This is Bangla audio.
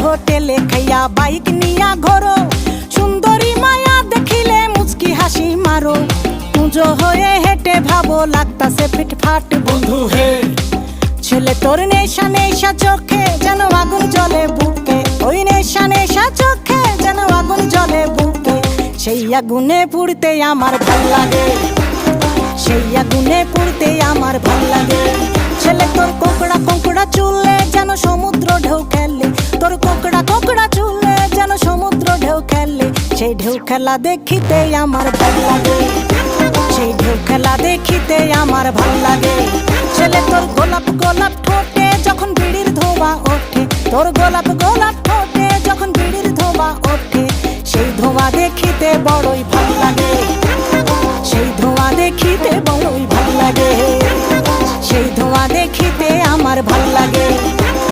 হোটেলে খাইয়া বাইক নিয়া ঘোরো, সুন্দরী মায়া দেখিলে মুচকি হাসি মারো। পুজো হয়ে হেঁটে ভাবো লাগতাছে ফিটফাট বন্ধু হে। ছেলে তোর নেশা নেশা চোখে যেন আগুন জ্বলে বুকে, ওই নেশা নেশা চোখে যেন আগুন জ্বলে বুকে। সেই আগুনে পুড়তে আমার ভাল লাগে, সেই আগুনে পুড়তে আমার ভাল লাগে। ছেলে তোর কোকড়া কোকড়া চুলে যেন সমুদ্র ঢেউ খেলে, তোর কোকড়া কোকড়া চুলে যেন সমুদ্র ঢেউ খেলে। সেই ঢেউ খেলা দেখিতে আমার ভাল লাগে, সেই ঢেউ খেলা দেখিতে আমার ভাল লাগে। ছেলে তোর গোলাপ গোলাপ ঠোঁটে যখন বিড়ির ধোঁয়া ওঠে, তোর গোলাপ গোলাপ ঠোঁটে যখন বিড়ির ধোঁয়া ওঠে। সেই ধোঁয়া দেখিতে বড়ই ভাল লাগে, সেই ধোঁয়া দেখিতে বড়ই ভাল লাগে, সেই ধোঁয়া দেখিতে আমার ভাল লাগে।